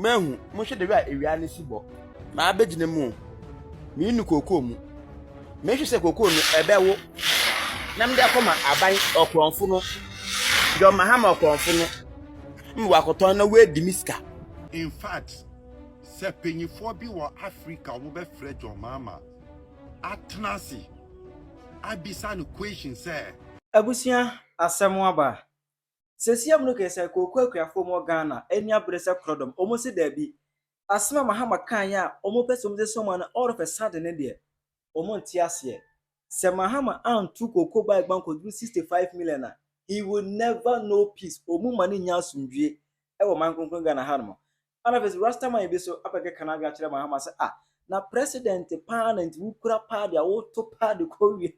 Mehu, mo hwe de wi a ewia ne si bo. Ma abegyina mu. Me nu kokoo mu. Me hwe se kokoo no ebewo. Nam de akoma aban okronfo no. John Mahama okronfo no. Mwakoton na we di miska. In fact, se penyifo bi wo Africa wo be frɛ John Mahama. Atnasi. Abisa no question say. Abusia asɛm aba. Sesiam no kese kokoo akuafo mo Ghana eni abrese krodom omo se da bi. Asema Mahama kan ya omo pese omo se soma na all of a sudden ne de. Omo nti ase. Se Mahama antu kokoo buy bank do 65 million na, he will never know peace. Omo mani nya asumdwe e wo man konkron Ghana ha no. Ana fes Rasta man bi so apeke kana bi a kire Mahama se na president parliament wu kura pa dia wo to pa de kowie.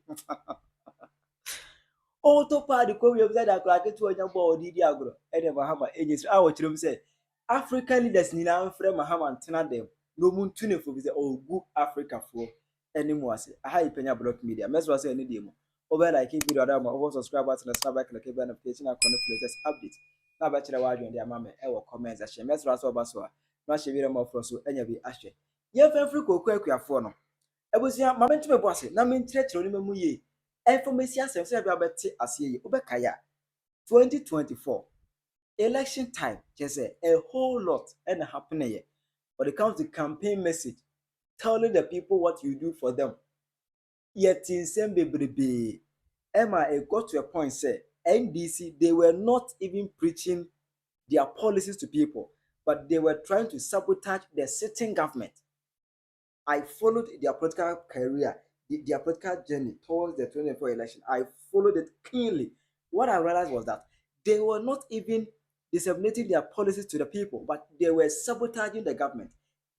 Auto party ko we observe that like to onya bo odidi agro e de Mahama agency a wo kirim say African leaders ni na mfre Mahama ntena dem no muntu ne fo bi say ogu Africa fo anymore say aha Penyah block media meswa say any dem over like video da ma over subscribe button na subscribe click the notification and connect latest update na ba kire wa adwen de ama me e wo comment section meswa so oba so a na hye video ma fro so enya bi ahwe ye fa free kokoo akuafo no ebusia ma mentime bo ase na menkyerɛkyerɛ oni mamu ye information asem say bia beti asiye obekaya 2024 election time just say a whole lot and happening here when it comes to campaign message telling the people what you do for them yet in same bebrebe Emma it got to a point say NDC they were not even preaching their policies to people but they were trying to sabotage the sitting government. I followed their political career, their political journey towards the 2024 election. I followed it keenly. What I realized was that they were not even disseminating their policies to the people, but they were sabotaging the government,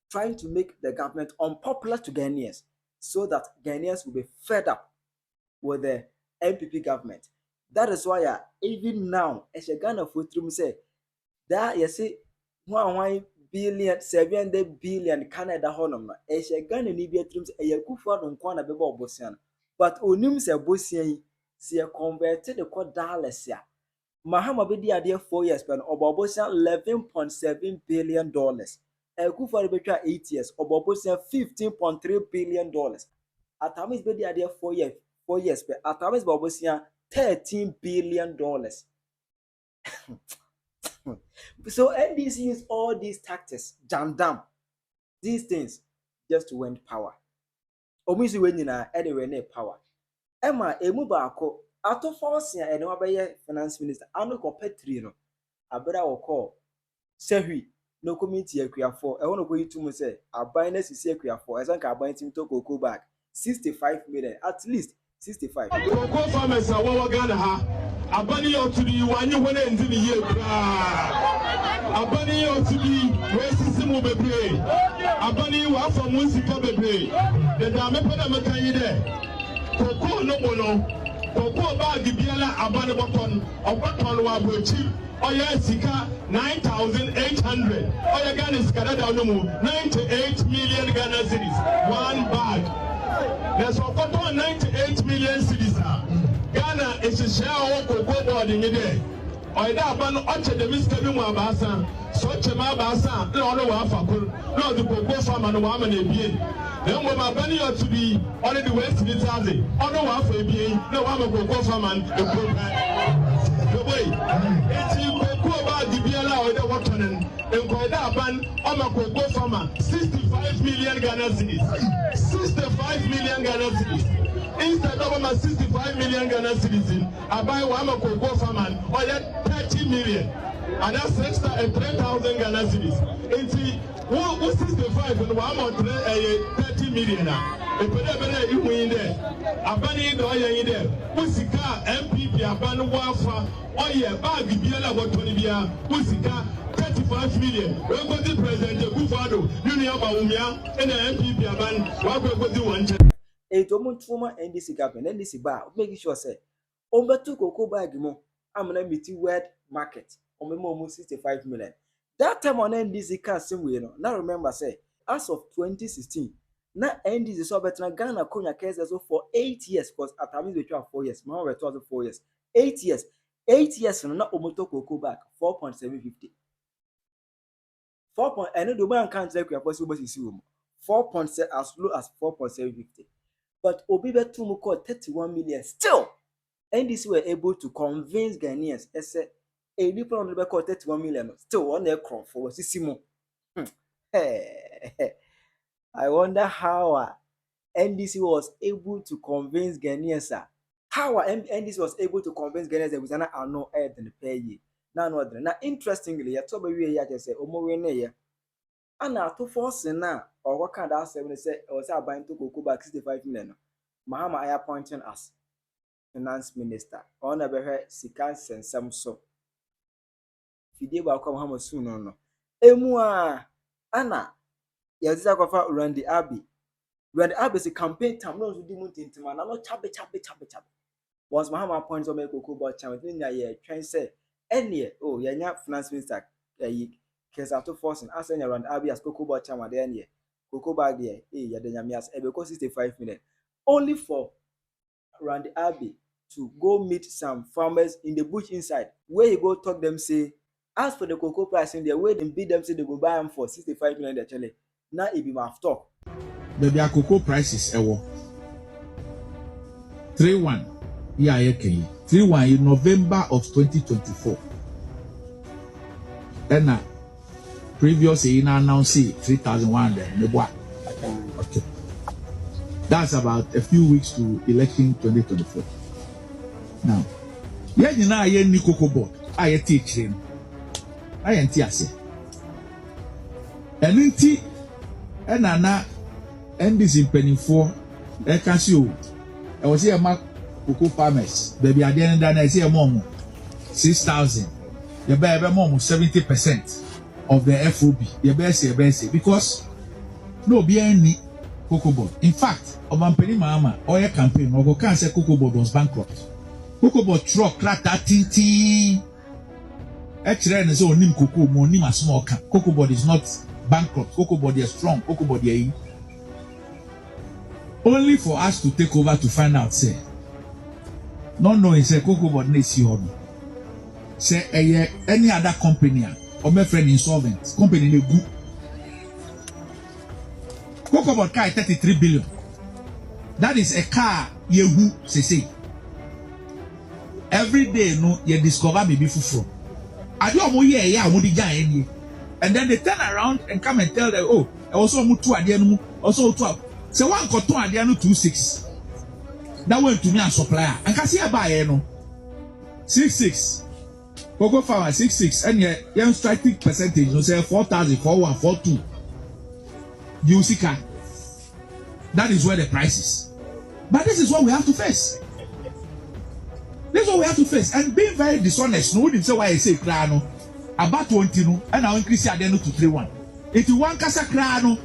trying to make the government unpopular to Ghanaians so that Ghanaians will be fed up with the MPP government. That is why even now, as a Ghana Futrum say, that you see, why billion 700 billion Canada honum na e she Ghana ni bi atrim se e Akufo Addo nko na beba obosia but onim se bosia yi se e converted the dollars ya Mahama be di ade 4 years pen obobosia 11.7 billion dollars Akufo Addo betwa 8 years obobosia 15.3 billion dollars Atamis be di ade 4 years pen Atamis obobosia 13 billion dollars. So NDC use all these tactics, jam, these things, just to win power. Omusi wenina anywhere near power. Emma emu baako ato force ya ene wabeye finance minister ano ko petri no abera wo call sehwi no committee akuafo e wono ko yitum say aban na sisi akuafo e sanka aban tim to kokoo bag 65 million at least 65. Kokoo farmers are what Ghana ha abani yo to the one you want to ndi ye kra abani yo to the we sisi mu bebre abani wa for mu sika bebre the da me peda me kan yi de kokoo no bono kokoo bag biala abani boton wa brochi oya sika 9,800 oya Ghana sika da no mu 98 million Ghana cedis one bag. There's a 98 million cedis. Ghana is a share of cocoa board in there. Or that ban Ocha the Mr. Basa, such a Mabasa, no no the cocoa farm and woman a being. Then when my bunny ought to be only the West in Italy, or no one for a being, no one of cocoa farm and the program. The way it's cocoa about the Biala or the water and by that ban on my cocoa farmer 65 million Ghana cedis. 65 million Ghana cedis. Instead of my 65 million Ghana citizens, I buy one of cocoa farmer or 30 million. And that's extra and 3,000 Ghana cedis. And see, who 65 and one more 30 million now? If you win there, I ban in there. Who's the car MPP? I ban wafa. Oh yeah, bag Biala what 20 year. Who's the car 35 million. We're going to present the Bufado, Union Baumia, and the MPP. I ban what we're going to do one. A Tomontuma NDC government, NDC bar, making sure say, over two cocoa bag mo, I'm gonna meet word market, on almost 65 million. That time on NDC can same way, no. Now remember, say, as of 2016, now NDC saw better Ghana Konya cases for 8 years, because at times we try 4 years, now we're 4 years, 8 years, 8 years, no, not Omoto cocoa bag, 4.750. 4 point, I know the man can't take your possible 4.7 as low as 4.750. But Obi Betumu called 31 million. Still, NDC were able to convince Ghanaians. I said, a people on the called 31 million. Still, one aircraft for Sisimo. I wonder how NDC was able to convince Ghanaians. How NDC was able to convince Ghanaians that we are not no air than the pay. Now, interestingly, I told you, I just said, Omo, and now to force now, or what kind of 7 say, or say, buying to go back 65 million. Mahama I appointing us finance minister. On a better Sikan and some so. Fidie ba come Mahama soon no. Emua Anna. Yes, I go Randy Abbey. Randy Abbey is a campaign time. No, we didn't think man. I'm not chabe. Once Mahama appoints on me Cocoa Board Channel, then ya try and say, any oh, ya finance minister. Case after forcing us around Abbey as Cocoa Board Channel then ye. Cocoa bag there, ya the Yamias, because 65 million. Only for Randy Abbey to go meet some farmers in the bush inside, where he go talk them say, as for the cocoa price in there, where they bid them say they go buy them for 65 million actually. Now it be my talk. Baby, our cocoa prices ewo 3-1. Yeah, okay. 3-1 in November of 2024. And previous year announced 3,100. Okay. That's about a few weeks to election 2024. Now, you know, I need cocoa board. I teach him. I ain't say. And Nana, and this in Penyah for I can see you. I was here, mark cocoa farmers. Baby, at the end of the day, I see a mom 6,000. You better have mom 70% of the FOB. You better say, because no be any cocoa board. In fact, John Mahama oil campaign or can't say cocoa board was bankrupt. Cocoa board truck cracked that tintin. Actually, and so nim cocoa more nim a small can. Cocoa board is not bankrupt. Cocoa board is strong. Cocoa board is only for us to take over to find out. Say, not knowing say cocoa board needs you. Say any other company or my friend insolvent company ne good. Cocoa board car 33 billion. That is a car yehu say. Every day no you discover baby fufu. And then they turn around and come and tell them, oh, I also moved to Adianu, also 12. So one got to Adianu 26. That went to me as supplier. And can see a buyer no 66. Cocoa farmer 66 and your striking percentage no say 4,000 4142. You see car. That is where the price is. But this is what we have to face. This is what we have to face. And being very dishonest, no wouldn't say why I say crano about 20 no, and I'll increase your to 3-1. If you want casa crano,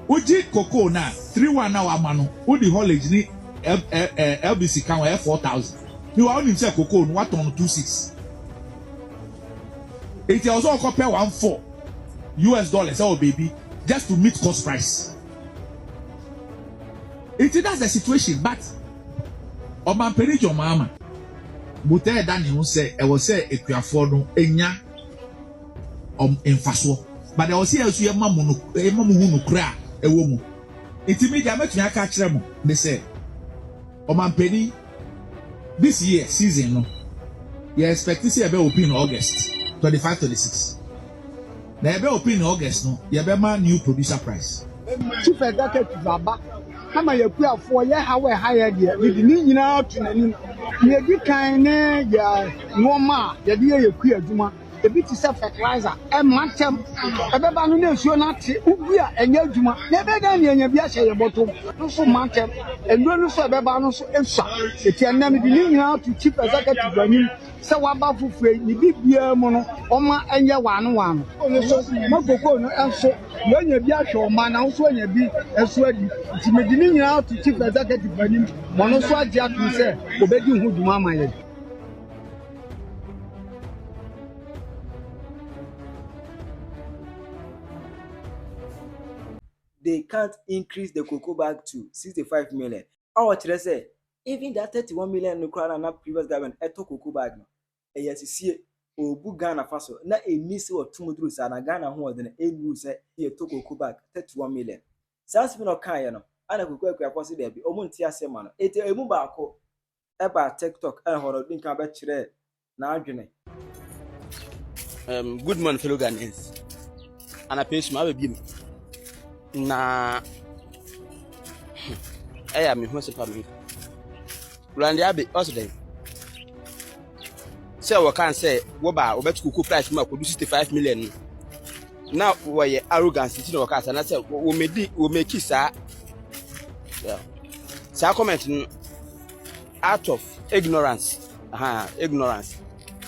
Uji cocoa na 3-1 now amano, Udi haulage ni LBC can wear 4,000. You only say cocoa no what on 26. It also compare 1.4 US dollars, oh baby, just to meet cost price. That's the situation, but Oman John Mahama. But then he say, I will say, if you are for no enya in Faso. But I was here as you mamu cry a woman. It immediately makes me catch them. They say, Oman Penny, this year season, no, you expect to see a bell open in August 25-26. Now, a bell open in August, no, you have a new producer price. Chief Executive Baba. Kama ya kuya for ya hawe higher there with the nyina to nanim ye di kan ne ya nwoma ya di ye kuya adwuma e bi ti se fertilizer e mantem e be ba no na suo na te ubu a enya adwuma na be da nya bi a hye ye bottom no so mantem e no no so e be ba no so efsa e ti anam di nyina to Chief Executive anim se wa ba fufue ni bibia mu no oma enye wano so makoko no enso nya bi ahwe oma na so nya bi enso adi ti medini nyina to Chief Executive anim mono so agya to se obedi hu duma amaye. They can't increase the cocoa bag to 65 million. Our say even that 31 million no crown and previous government eto cocoa bag no. Yes, see obu Ghana faso na emisi otumuduru sa na Ghana ho odene enu se ye to koko back 31 million sans bi no kan ye no ana koko akwa de bi omu ntia se ma no ete emu ba ko eba TikTok horo din kan ba kire na adwene. Good morning fellow Ghanaians. Ana page ma be na eya me ho se pa me Rwanda abi also then say we can say wo ba wo betu kuku price ma ko 65 million now we arrogance ti no ka say na say wo make sa yeah say comment out of ignorance ignorance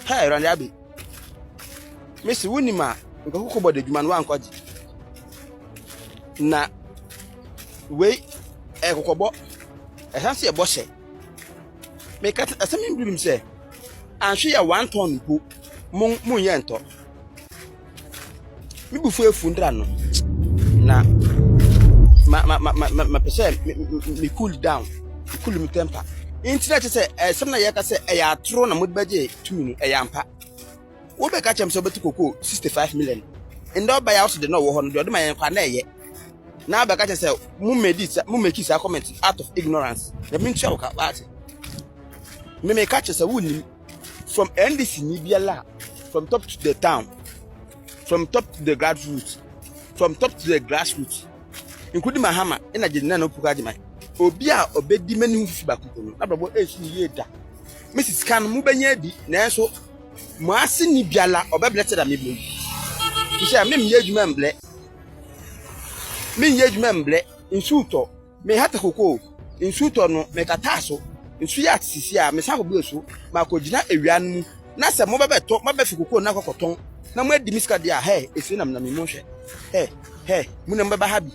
hey Rwanda abi Messi wunima nka kuku bode dwuma no ankoji na we kokobo esanse e boshe me kat asemi mbrim se anhwe ya 1 ton po mun ye nto mi bufu efu ndra no na ma pese me cool down cool me temper internet se sem na ye ka se e ya atro na modbaje tumi no e ya mpa wo be ka chem so betu koko 65 million ndo ba ya so de no wo ho no de ma ye kwa na ye na ba ka chem se mu make sa comment out of ignorance the mean show ka party me make catch say woni from NDC ni biala from top to the town from top to the grassroots from top to the grassroots including Mahama ina jina no puka jima obi a obedi mani hu fi bakuko no na babo esu ye da Mrs Kan mu benya di na so mo ase ni biala obeblete da meblo ki say me ye adwuma mble insulto me hata koko insulto no me kataso nsu ya sisi a me sa ko bi so ma ko gina ewian mu na se mo bebeto ma be fi koko na kokoton na mo adi miska dia he efi na me mo hwe he mu na mbaba habi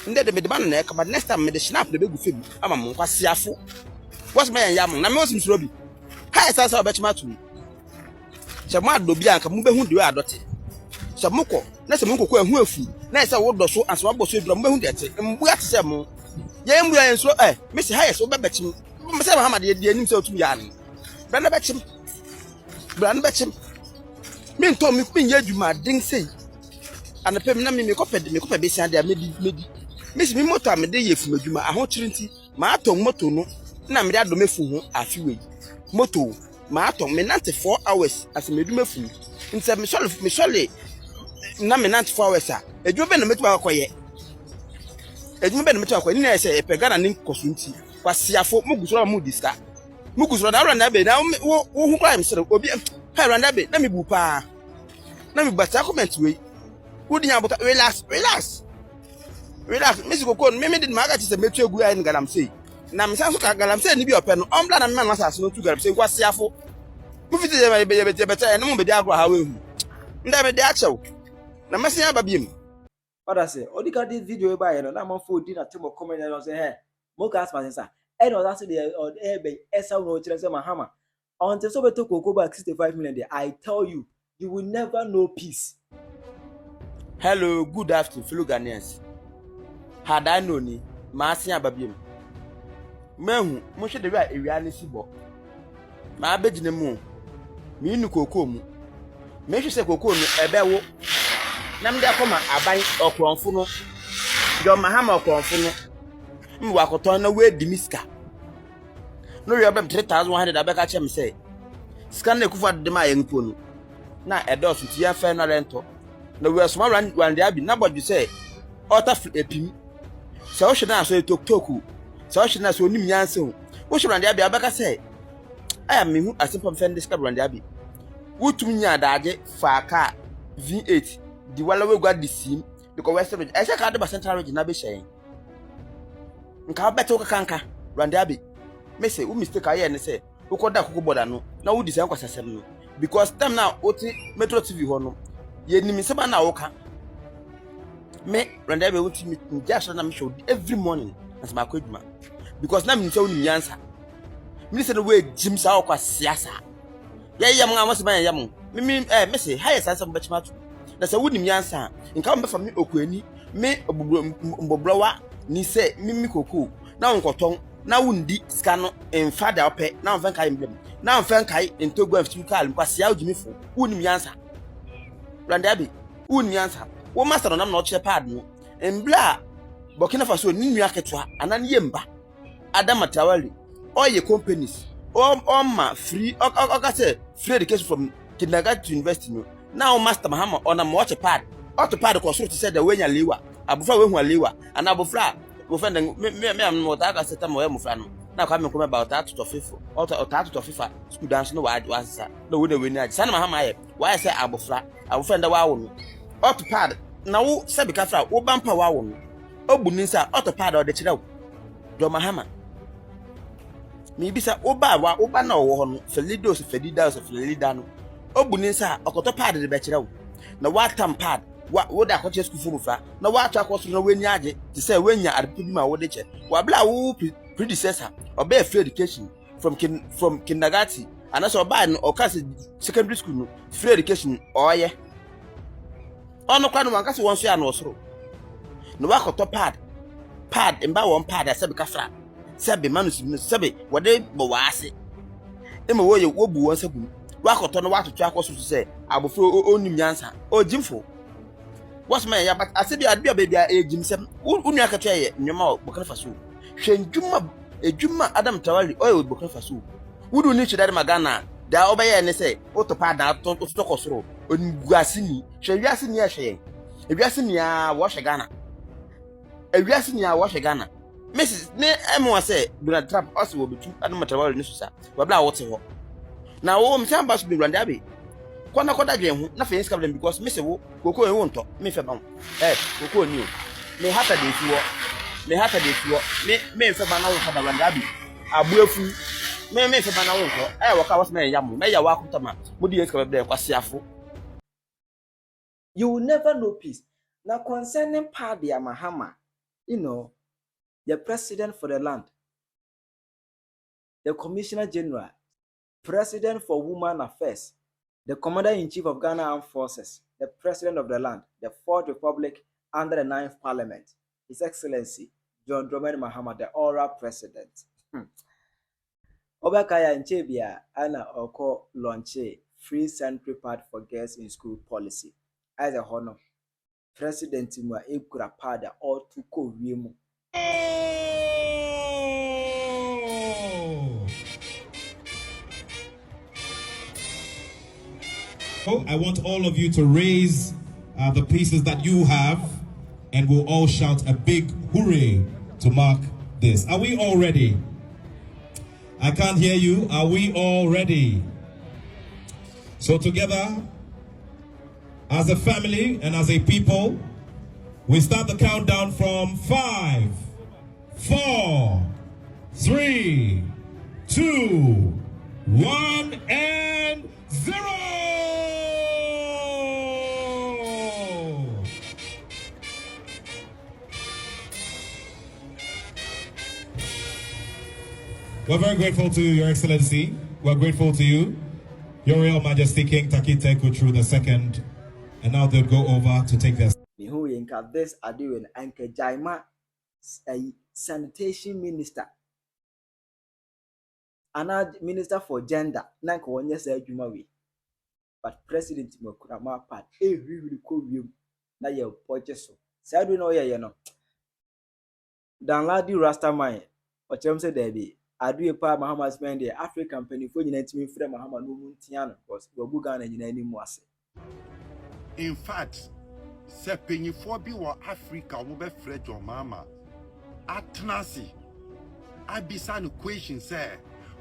nde de me de ban na ka but next time me de snap de begu febi ama mo kwasiafo what's my yam na me osim suro bi ha esa sa obechima tu se mo adobi anka mo behu de we adote se mo ko na se mo kokko ehu afu na esa wo do so anso aboso edura mo behu de ete mbu ate se mo ye mbu ya enso me se ha yeso bebechim me se Mahama de anim se otum ya ni branda bechim me nto me pin ye adwuma den sei anapem na me ko pede be sia de medi me se me moto me de ye fu adwuma aho chirinti ma aton moto no na me de adomefu ho afiwe moto ma aton me 94 hours as me dumefu nse me sole na me 94 hours a edwo be na metu akoye ni na ese epega na nkosunti kwasiafo mugusoro mu diska mugusoro da Rwanda be na wo hu crime sere obi ha Rwanda be na me bu pa na me bata comment we wodi nya bota relax Messi koko me did maga ti se metu egu ayi ngalamsey na me sanso ka ngalamsey ni bi ope no ombla na me na asase no tu ngalamsey kwasiafo mu fiti je be beta no mu be di agro ha we hu nda be di achew na mesia babiem Oda say odika this video e ba ye no na man for di na temo comment na say hey mo ka asma say e no that say the be esa no chire say Mahama until so beto koko back 65 million there I tell you will never know peace. Hello, good afternoon fellow Ghanaians. Had I known ni ma asia babiem mehu mo hwe de wi a ewia ne sibo ma abegine mu mi nu koko mu me hwe se koko nu ebewo na mde akoma aban okronfo no John Mahama okronfo no mwa akoton na we di miska no we obem 3100 abeka chem say scan na kufa de ma yenpo no na edos ti ya fe no rento na we asoma ran dia bi na bodju say ota epim so hwe na so toktoku so hwe na so nim yanse ho wo hwe ran dia bi abeka say aya me hu asempam fe ndisca ran dia bi wotum nya daage fa ka V8 di wala we gwa disim because west region ese ka de ba central region na be hyen nka beto ka kanka Rwanda be me say we mistake aye ne say we koda koko border no na we disem kwasasem no because time na oti Metro TV ho no ye nim se ba na wo ka me Rwanda be wuti me just na me show every morning as ma kwaduma because na me nse woni nyansa me say no we jim sa okwa siasa ye yam nga mo se ba yam me say ha ye sansa mbachima tu na se woni nyansa nka mbe fa me okwani me mbobrowa ni se mimi koko na nkoton na wundi skano en fada ope na mfa kai mblem na mfa kai ntogwa fitu kal nkwasia ojimifo wunim yansa randabi wunim yansa wo master no nam na oche pad no embla Burkina Faso ni nua ketwa anan yemba Adama Traore all companies ma free say free education from kindergarten to university no now Master Mahama on am watch pad autopad ko so to say the wenya lewa abufra we hu lewa and abufra go find me am no ta ka seta mo mufra no na kwa me come about that to FIFA or that to FIFA school dance no wa sa no we we ni sana Mahama ye why say abufra nda wa wo no autopad na wo se bika fra wo bampa wa wo no obuninsa autopad o de kire wo John Mahama mi bisa oba na owo ho no felidos felida no obuninsa okoto pad de be kire wo na watam pad wo da akoche school fo fra na wa atwa akoso na weni age ti say wenya adepe bi ma wo de che wa bla wo predecessor oba free education from kindergarten and so oba no okase secondary school no free education oye ono kwa no wankase won so ya no osoro na wakoto pad emba won pad asabe kafra sebe manus sebe wode bo waase ema wo ye wo bu won sabu wakoto no watoto akoso so say abofo onim nyansa ojimfo what's my ya but asabi adbia bebia ejimsem unu akato ye nyoma Burkina Faso hwenjuma ejuma Adam Traore oyo Burkina Faso wudu ni chidade magana da obaye ne say otopa da to kosoro oniguasini hwewiase ni ahwe ewiase ni a wo hwe Ghana ewiase ni a wo hwe Ghana Mrs. ne emo say Donald Trump also will be too Adam Traore ni susa wa bla wote ho na wo msamba so bi randabe kwana koda dwen ho na fe inska them because me se wo koko e wo nto me fe ba koko ni o me hata de fiwo me fe ba na wo kada randabe abuafu me fe ba na wo nto waka was me yam me ya wa akutama mudi inska be kwasiafo. You will never know peace. Now concerning Penyah Mahama, the president for the land, the commissioner general, president for women affairs, the commander-in-chief of Ghana Armed Forces, the president of the land, the Fourth Republic under the Ninth Parliament, His Excellency John Mahama, the oral president. Obakaya Nchebia ana oko launche free century pad for girls in school policy. As a honor, President Mwa Ekura Pada or to ko wiemu. I want all of you to raise the pieces that you have, and we'll all shout a big hooray to mark this. Are we all ready? I can't hear you. Are we all ready? So together, as a family and as a people, we start the countdown from 5, 4, 3, 2, 1, and 0. We're very grateful to Your Excellency. We're grateful to you, Your Royal Majesty King Takite Kutru II, and now they'll go over to take their. Who inka this adu and anke Jaima a sanitation minister. Ana minister for gender. Nanka wonye say adwuma we. But President Mokurama part really ko wiem na ye poche so. Say adu no ye no. Dan ladi Rasta man. O chem say there be adu e pa Mahama spend the African penny for nyina ntimi frɛ Mahama no mu ntia no because we go Ghana nyina ni mu ase. In fact, se Penyah bi wa Africa wo be frɛ John Mahama atnasi abisa no question say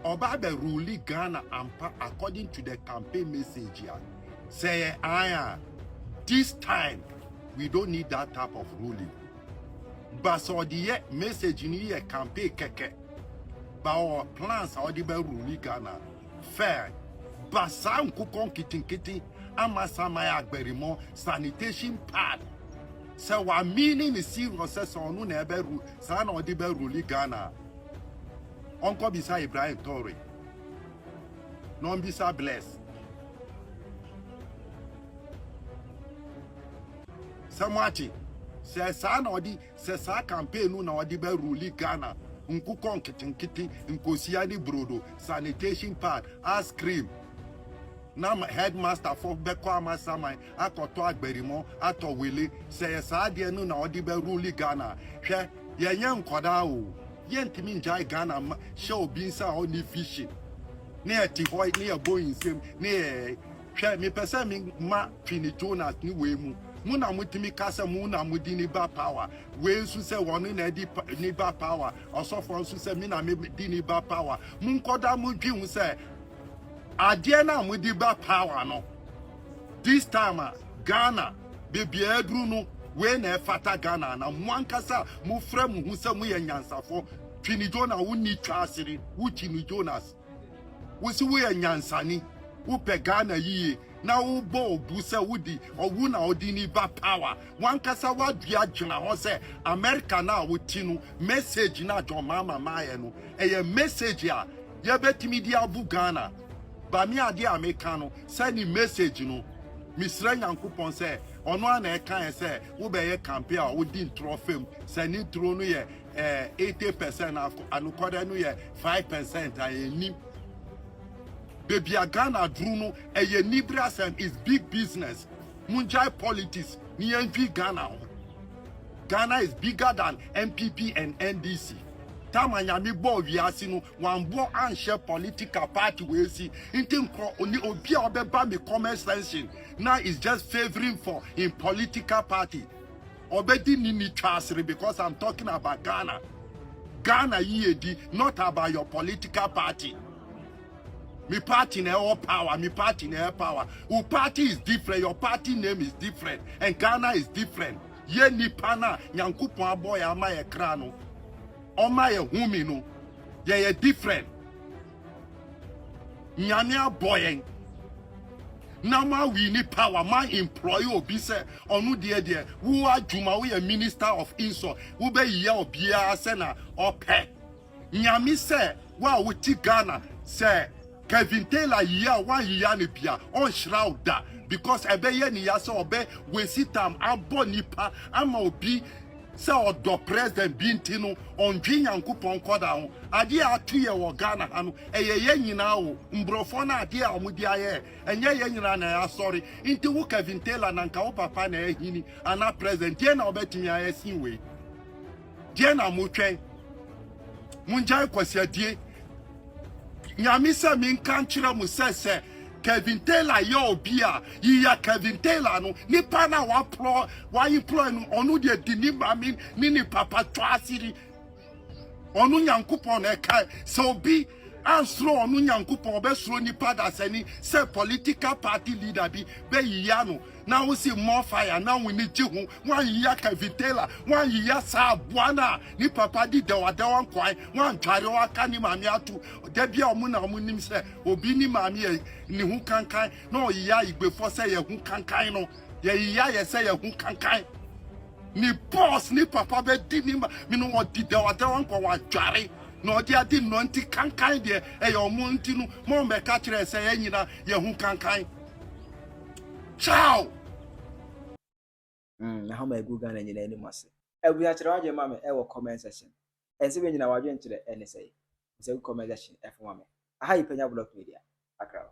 oba be rule Ghana ampa according to the campaign message here. Say aya this time we don't need that type of ruling. But so the message in here campaign keke. But our plans are the be rule Ghana fair. But some kukon kitin ama samaya agberimo sanitation pad. So what meaning is serious on no na be rule sa na odi be rule Ghana. Uncle bisa Ibrahim Torre. Non bisa bless. Samwachi se sa na odi se sa campaign no na odi be rule Ghana. nkuko nkitinkiti nkosia ni brodo sanitation pad ice cream na headmaster for beko amasaman akoto agberimo ato wele say saade no na odi be rule Ghana hwe yenye nkoda o yentimi njai Ghana show binsa oni fishing ne ati hoy ne boyin sem ne hwe me pese me ma Fini Jonas ni we mu muna mutimi kasa muna mudini ba power we nsu se wonu na di ni ba power osofo nsu se mi na me di ni ba power mun koda mu dwin se adie na mudi ba power no this time Ghana baby edru no we na fata Ghana na mwankasa mu frɛ mu hu se mu ye nyansafo Fini Jonas woni twasiri Fini Jonas wo si wo ye nyansani wo pe Ghana yiye na wo bo bu se wudi owu na odi ni ba power wankasa wadua gyina ho se America na wo ti no message na John Mahama maaye no eye message a ye betimi di abu Ghana ba mi ade America no send message no misra nyankopon se ono ana e kan se wo be ye campaign a wo di ntrofem se ni tro no ye 80% anukoda no ye 5% ayeni baby Ghana Bruno eye Nibrasem is big business. Munjai politics ni NP Ghana. Ghana is bigger than MPP and NDC. Tamanya mi bo wiase no wan bo anhye political party we see intin kro oni obi a obeba me comment section now is just favoring for in political party. Obedi ni twasere because I'm talking about Ghana. Ghana yedi not about your political party. Me party na all power, me party na power. Your party is different, your party name is different, and Ghana is different. Ye nipa na nyankopon aboy ama ye kra no. Oma ye humi no. Ye different. Nyame aboyen. Na ma we ni power, ma employee obi se onu de wo adwuma wo ye minister of insult. Wo be ye obi a se na ope. Nyame se wa wo ti Ghana se Kevin Taylor year 1 year ne bia on shroud da because ebeye ni ya so obe we sitam abo nipa ama obi se odo president bintino on dwinyankopon koda ho ade atuye wo Ghana anu eyeye nyina wo mbrofo na ade a mudi aye enye ye nyina na ya sorry inti wo Kevin Taylor na nka wo papa na ehini ana president ye na obetimi aye sinwe die na mutwen munjai kwasiadie Nyami se min kanchira mu sese Kevin Taylor yo bia ya Kevin Taylor no nipa na wa employ no onu de dini mami ni papa twasiri onu nyankopon e kai so bi ansro onu nyankopon be sro nipa da sani se political party leader bi be yiya no na wo si more fire na we ni jihu wan yiya Kevin Taylor wan yiya sa buana ni papa di de wada wan kwai wan tware wa kani mami atu de bia omu na omu nim se obi ni mami ni hu kankan na yiya igbefo se ye hu kankan no ye yiya ye se ye hu kankan ni boss ni papa be di ni mi no odi de wada wan kwa wa tware no dia di no nti kankan de e yo mu nti no mo me ka kire se ye nyina ye hu kankan ciao na how my go Ghana nyina ani mase ebu ya kire waje mame e wo comment section ense be nyina waje nkire ene sei se comment section e fo mame aha Penyah block media akra